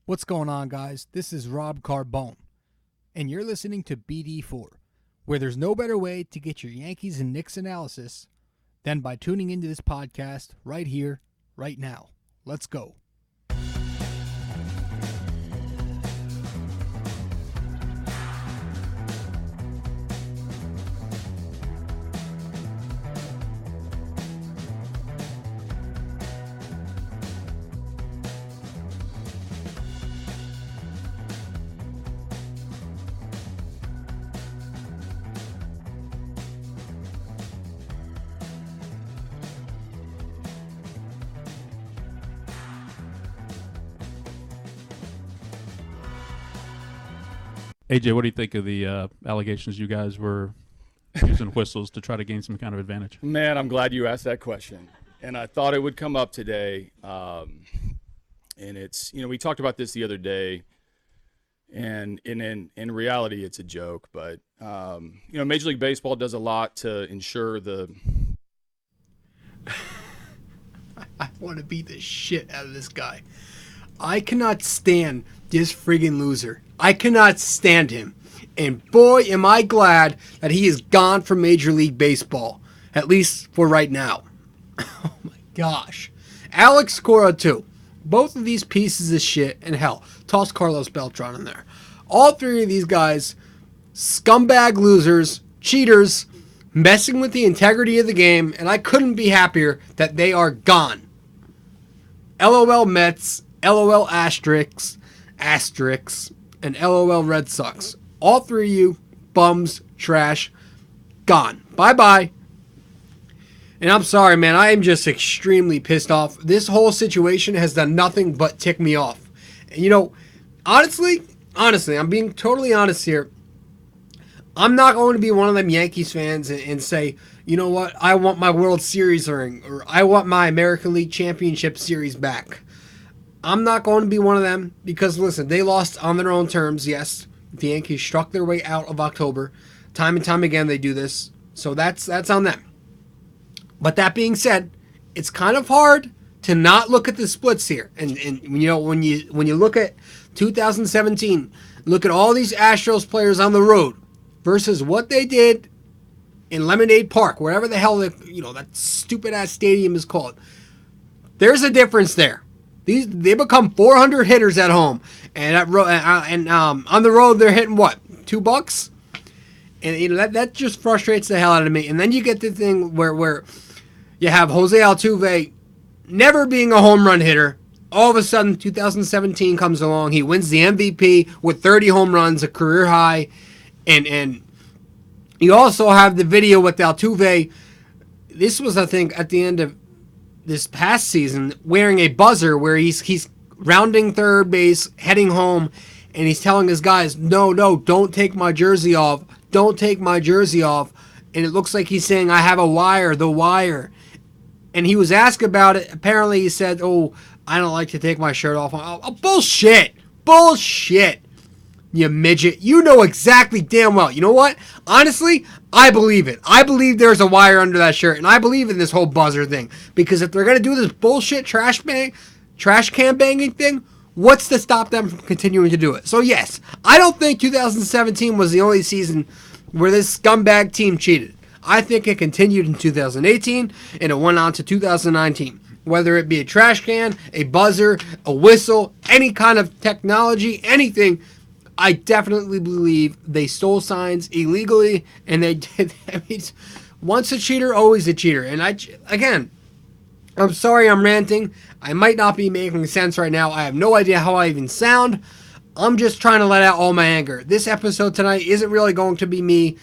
What's going on, guys? This is Rob Carbone, and you're listening to BD4, where there's no better way to get your Yankees and Knicks analysis than by tuning into this podcast right here, right now. Let's go. AJ, what do you think of the allegations you guys were using whistles to try to gain some kind of advantage? Man, I'm glad you asked that question. And I thought it would come up today. And it's, we talked about this the other day. And in reality, it's a joke. But, Major League Baseball does a lot to ensure the. I want to beat the shit out of this guy. I cannot stand this friggin' loser. I cannot stand him. And boy, am I glad that he is gone from Major League Baseball. At least for right now. Oh my gosh. Alex Cora too. Both of these pieces of shit. And hell, toss Carlos Beltran in there. All three of these guys, scumbag losers, cheaters, messing with the integrity of the game. And I couldn't be happier that they are gone. LOL Mets. LOL Asterix, and LOL Red Sox. All three of you, bums, trash, gone. Bye-bye. And I'm sorry, man. I am just extremely pissed off. This whole situation has done nothing but tick me off. And, honestly, I'm being totally honest here. I'm not going to be one of them Yankees fans and say, you know what, I want my World Series ring, or I want my American League Championship Series back. I'm not going to be one of them because, listen, they lost on their own terms, yes. The Yankees struck their way out of October. Time and time again they do this, so that's on them. But that being said, it's kind of hard to not look at the splits here. And when you look at 2017, look at all these Astros players on the road versus what they did in Lemonade Park, wherever the hell that stupid-ass stadium is called. There's a difference there. They become 400 hitters at home, and on the road they're hitting what, $2? And that just frustrates the hell out of me. And then you get the thing where you have Jose Altuve never being a home run hitter. All of a sudden, 2017 comes along. He wins the MVP with 30 home runs, a career high, and you also have the video with Altuve. This was, I think, at the end of this past season, wearing a buzzer where he's rounding third base, heading home, and he's telling his guys, no, don't take my jersey off. Don't take my jersey off. And it looks like he's saying, I have a wire, the wire. And he was asked about it. Apparently he said, oh, I don't like to take my shirt off. Oh, bullshit. Bullshit. You midget. You know exactly damn well. You know what? Honestly, I believe it. I believe there's a wire under that shirt, and I believe in this whole buzzer thing. Because if they're going to do this bullshit trash can banging thing, what's to stop them from continuing to do it? So yes, I don't think 2017 was the only season where this scumbag team cheated. I think it continued in 2018, and it went on to 2019. Whether it be a trash can, a buzzer, a whistle, any kind of technology, anything, I definitely believe they stole signs illegally, and they did. I mean, once a cheater, always a cheater. And I'm sorry I'm ranting. I might not be making sense right now. I have no idea how I even sound. I'm just trying to let out all my anger. This episode tonight isn't really going to be me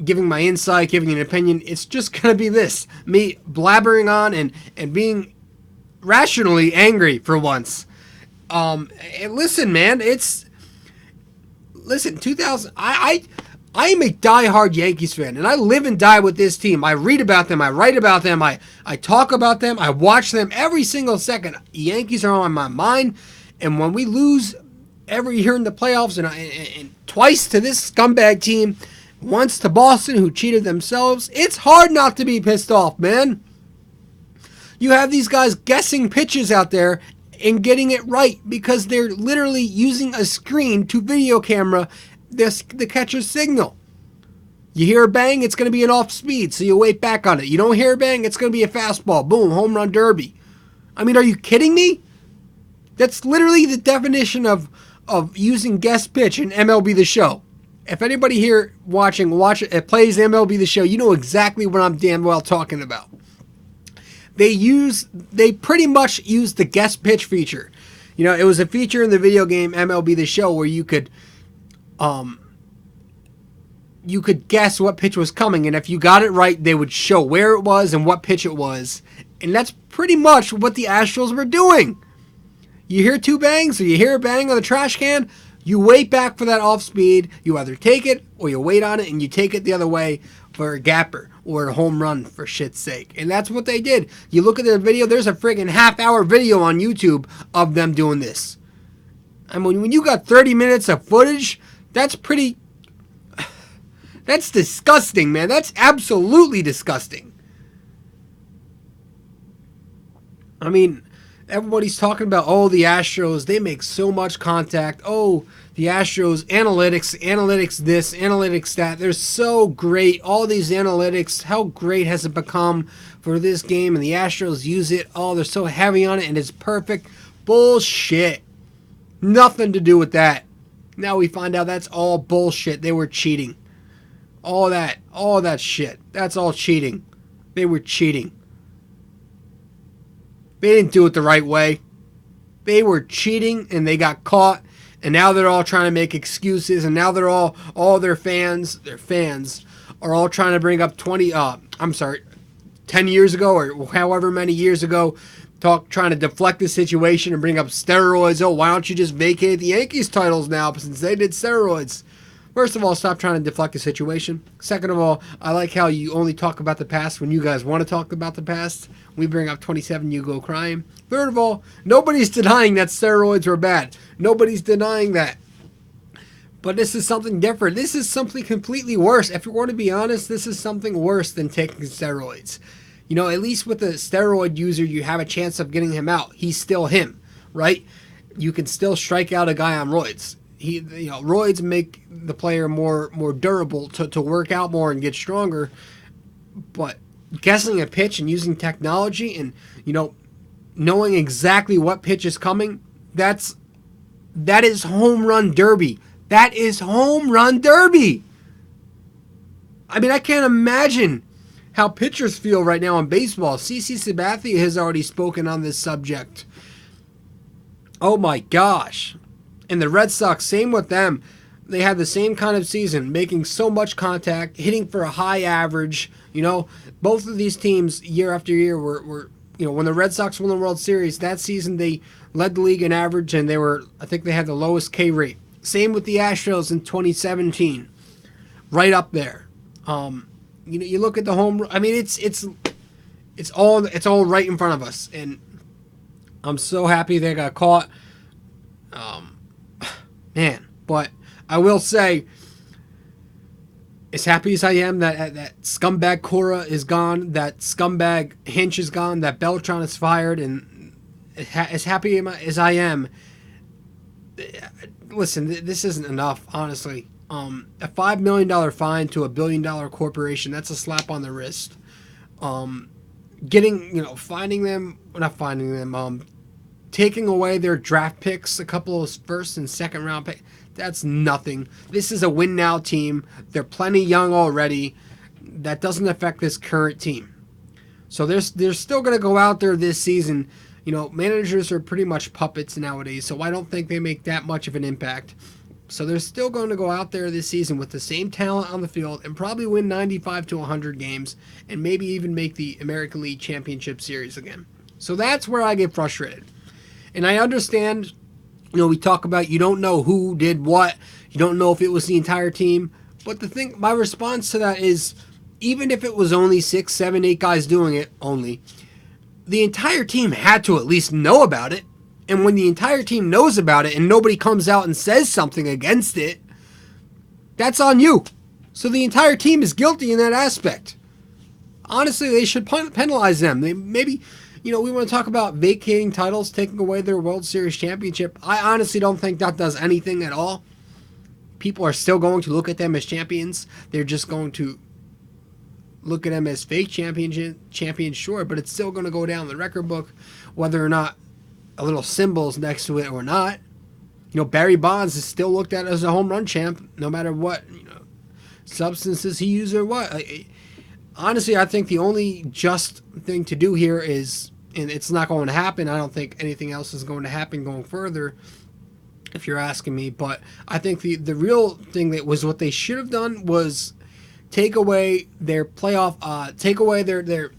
giving my insight, giving an opinion. It's just going to be this, me blabbering on and being rationally angry for once. And listen, man, 2000. I am a diehard Yankees fan, and I live and die with this team. I read about them, I write about them, I talk about them, I watch them every single second. Yankees are on my mind, and when we lose every year in the playoffs, and twice to this scumbag team, once to Boston, who cheated themselves, it's hard not to be pissed off, man. You have these guys guessing pitches out there and getting it right because they're literally using a screen to video camera the catcher's signal. You hear a bang, it's going to be an off speed, so you wait back on it. You don't hear a bang, it's going to be a fastball. Boom, home run derby. I mean, are you kidding me? That's literally the definition of using guest pitch in MLB The Show. If anybody here plays MLB The Show, you know exactly what I'm damn well talking about. They pretty much use the guest pitch feature. You know, it was a feature in the video game MLB The Show where you could guess what pitch was coming, and if you got it right, they would show where it was and what pitch it was. And that's pretty much what the Astros were doing. You hear two bangs or you hear a bang on the trash can, you wait back for that off speed. You either take it or you wait on it and you take it the other way for a gapper or a home run, for shit's sake. And that's what they did. You look at their video, there's a friggin' half-hour video on YouTube of them doing this. I mean, when you got 30 minutes of footage, that's disgusting, man. That's absolutely disgusting. I mean, everybody's talking about, the Astros, they make so much contact. Oh, the Astros, analytics this, analytics that. They're so great. All these analytics, how great has it become for this game? And the Astros use it. Oh, they're so heavy on it and it's perfect. Bullshit. Nothing to do with that. Now we find out that's all bullshit. They were cheating. All that shit. That's all cheating. They were cheating. They didn't do it the right way. They were cheating and they got caught. And now they're all trying to make excuses. And now they're all their fans are all trying to bring up 10 years ago or however many years ago, trying to deflect the situation and bring up steroids. Oh, why don't you just vacate the Yankees titles now since they did steroids? First of all, stop trying to deflect the situation. Second of all, I like how you only talk about the past when you guys want to talk about the past. We bring up 27, you go crying. Third of all, nobody's denying that steroids were bad. Nobody's denying that. But this is something different. This is something completely worse. If you want to be honest, this is something worse than taking steroids. You know, at least with a steroid user, you have a chance of getting him out. He's still him, right? You can still strike out a guy on roids. Roids make the player more durable to work out more and get stronger. But guessing a pitch and using technology and, knowing exactly what pitch is coming, that is home run derby. That is home run derby. I mean, I can't imagine how pitchers feel right now in baseball. CC Sabathia has already spoken on this subject. Oh my gosh. And the Red Sox, same with them. They had the same kind of season, making so much contact, hitting for a high average. Both of these teams, year after year, were when the Red Sox won the World Series, that season they led the league in average, and I think they had the lowest K rate. Same with the Astros in 2017, right up there. You look at the home. I mean, it's all right in front of us, and I'm so happy they got caught. Man, but I will say, as happy as I am that scumbag Cora is gone, that scumbag Hinch is gone, that Beltran is fired, and as happy as I am, listen, this isn't enough, honestly. A $5 million fine to a $1 billion corporation, that's a slap on the wrist. Taking away their draft picks, a couple of first and second round picks, that's nothing. This is a win now team. They're plenty young already. That doesn't affect this current team. So they're still going to go out there this season. Managers are pretty much puppets nowadays, so I don't think they make that much of an impact. So they're still going to go out there this season with the same talent on the field and probably win 95 to 100 games and maybe even make the American League Championship Series again. So that's where I get frustrated. And I understand, we talk about you don't know who did what. You don't know if it was the entire team. But my response to that is, even if it was only 6, 7, 8 guys doing it only, the entire team had to at least know about it. And when the entire team knows about it and nobody comes out and says something against it, that's on you. So the entire team is guilty in that aspect. Honestly, they should penalize them. They maybe we want to talk about vacating titles, taking away their World Series championship. I honestly don't think that does anything at all. People are still going to look at them as champions. They're just going to look at them as fake champions, sure, but it's still going to go down the record book, whether or not a little symbols next to it or not. Barry Bonds is still looked at as a home run champ, no matter what substances he used or what. Honestly, I think the only just thing to do here is, and it's not going to happen. I don't think anything else is going to happen going further, if you're asking me. But I think the real thing that was what they should have done was take away their playoff, take away their.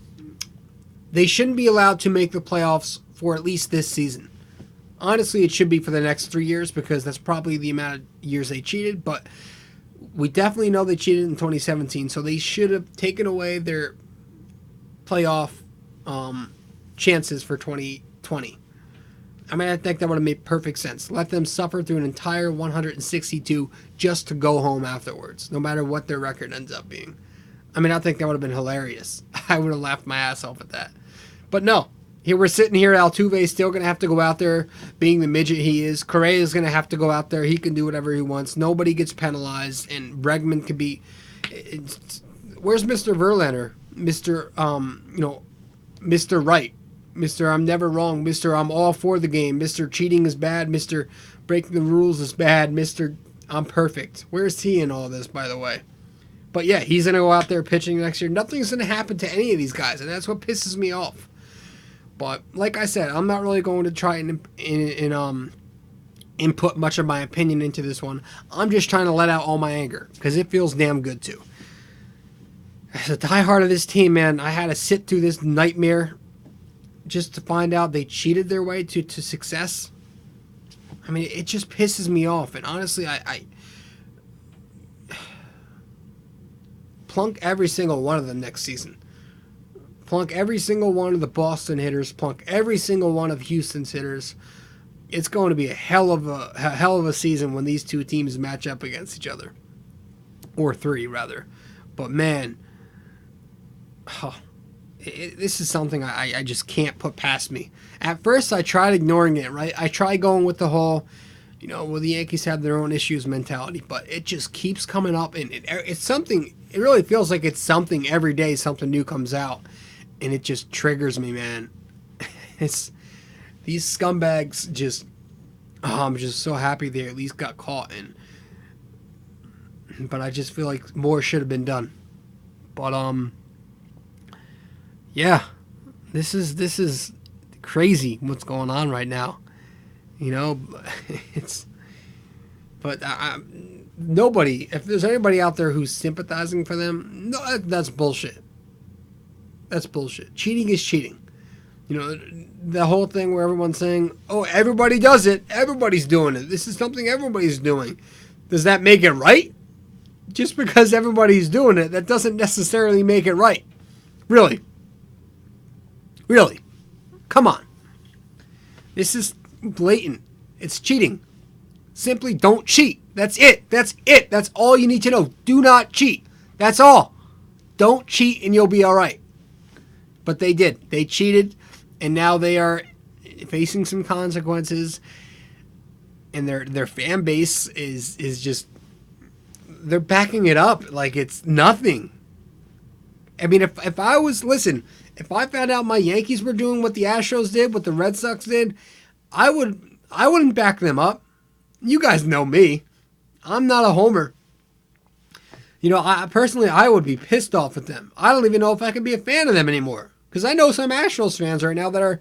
They shouldn't be allowed to make the playoffs for at least this season. Honestly, it should be for the next 3 years because that's probably the amount of years they cheated. But we definitely know they cheated in 2017, so they should have taken away their playoff chances for 2020. I think that would have made perfect sense. Let them suffer through an entire 162 just to go home afterwards, no matter what their record ends up being. I think that would have been hilarious. I would have laughed my ass off at that. But no. Here we're sitting here. Altuve is still going to have to go out there being the midget he is. Correa is going to have to go out there. He can do whatever he wants. Nobody gets penalized. And Bregman can be... Where's Mr. Verlander? Mr. Mr. Right. Mr. I'm never wrong. Mr. I'm all for the game. Mr. Cheating is bad. Mr. Breaking the rules is bad. Mr. I'm perfect. Where's he in all this, by the way? But yeah, he's going to go out there pitching next year. Nothing's going to happen to any of these guys. And that's what pisses me off. But like I said, I'm not really going to try and input much of my opinion into this one. I'm just trying to let out all my anger because it feels damn good too. As a diehard of this team, man, I had to sit through this nightmare just to find out they cheated their way to success. It just pisses me off. And honestly, I plunk every single one of them next season. Plunk every single one of the Boston hitters. Plunk every single one of Houston's hitters. It's going to be a hell of a season when these two teams match up against each other, or three rather. But man, this is something I just can't put past me. At first, I tried ignoring it. Right, I tried going with the whole, well, the Yankees have their own issues mentality, but it just keeps coming up, and it's something. It really feels like it's something every day. Something new comes out. And it just triggers me, man. It's these scumbags just. I'm just so happy they at least got caught, but I just feel like more should have been done. But yeah, this is crazy what's going on right now. It's. But nobody. If there's anybody out there who's sympathizing for them, no, that's bullshit. That's bullshit. Cheating is cheating. The whole thing where everyone's saying, oh, everybody does it. Everybody's doing it. This is something everybody's doing. Does that make it right? Just because everybody's doing it, that doesn't necessarily make it right. Really? Really? Come on. This is blatant. It's cheating. Simply don't cheat. That's it. That's it. That's all you need to know. Do not cheat. That's all. Don't cheat and you'll be all right. But they did. They cheated, and now they are facing some consequences. And their fan base is just, they're backing it up like it's nothing. If I was, listen, if I found out my Yankees were doing what the Astros did, what the Red Sox did, I wouldn't back them up. You guys know me. I'm not a homer. I personally, I would be pissed off at them. I don't even know if I could be a fan of them anymore. Because I know some Astros fans right now that are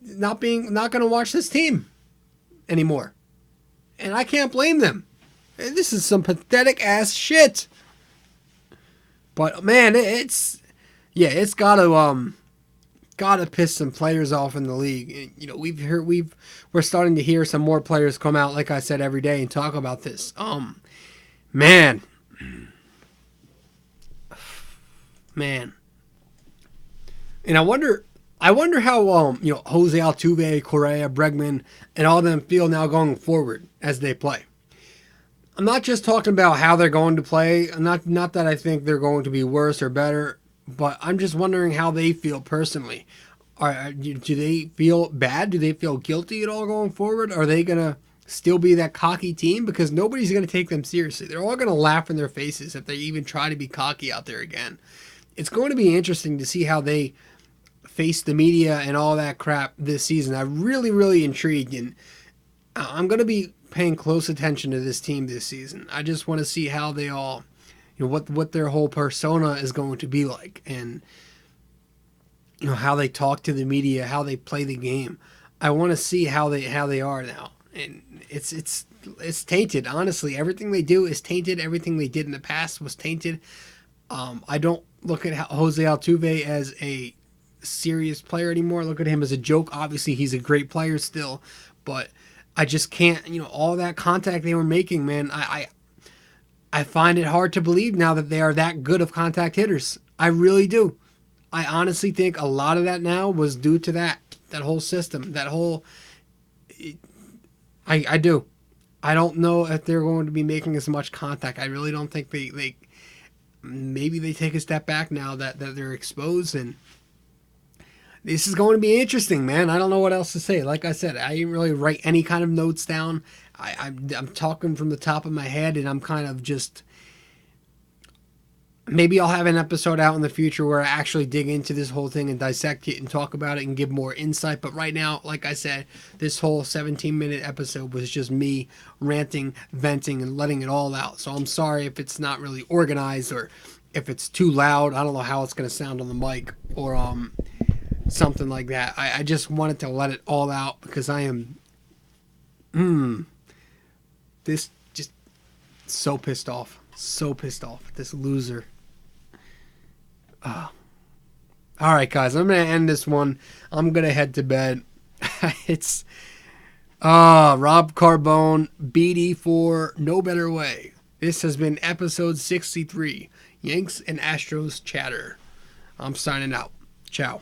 not going to watch this team anymore. And I can't blame them. This is some pathetic ass shit. But man, it's gotta piss some players off in the league. And, we're starting to hear some more players come out, like I said, every day and talk about this. Man. And I wonder how Jose Altuve, Correa, Bregman, and all of them feel now going forward as they play. I'm not just talking about how they're going to play. Not that I think they're going to be worse or better, but I'm just wondering how they feel personally. Do they feel bad? Do they feel guilty at all going forward? Are they going to still be that cocky team? Because nobody's going to take them seriously. They're all going to laugh in their faces if they even try to be cocky out there again. It's going to be interesting to see how they face the media and all that crap this season. I'm really, really intrigued, and I'm going to be paying close attention to this team this season. I just want to see how they all, what their whole persona is going to be like, and how they talk to the media, how they play the game. I want to see how they are now, and it's tainted. Honestly, everything they do is tainted. Everything they did in the past was tainted. I don't look at Jose Altuve as a serious player anymore. I look at him as a joke. Obviously, he's a great player still, but I just can't. All that contact they were making, man. I find it hard to believe now that they are that good of contact hitters. I really do. I honestly think a lot of that now was due to that whole system, that whole. I do. I don't know if they're going to be making as much contact. I really don't think they maybe they take a step back now that they're exposed, and this is going to be interesting, man. I don't know what else to say. Like I said, I didn't really write any kind of notes down. I'm talking from the top of my head, and I'm kind of just. Maybe I'll have an episode out in the future where I actually dig into this whole thing and dissect it and talk about it and give more insight. But right now, like I said, this whole 17-minute episode was just me ranting, venting, and letting it all out. So I'm sorry if it's not really organized or if it's too loud. I don't know how it's going to sound on the mic or something like that. I just wanted to let it all out because I am this just so pissed off. So pissed off at this loser. All right, guys, I'm going to end this one. I'm going to head to bed. It's Rob Carbone, BD4, No Better Way. This has been episode 63, Yanks and Astros Chatter. I'm signing out. Ciao.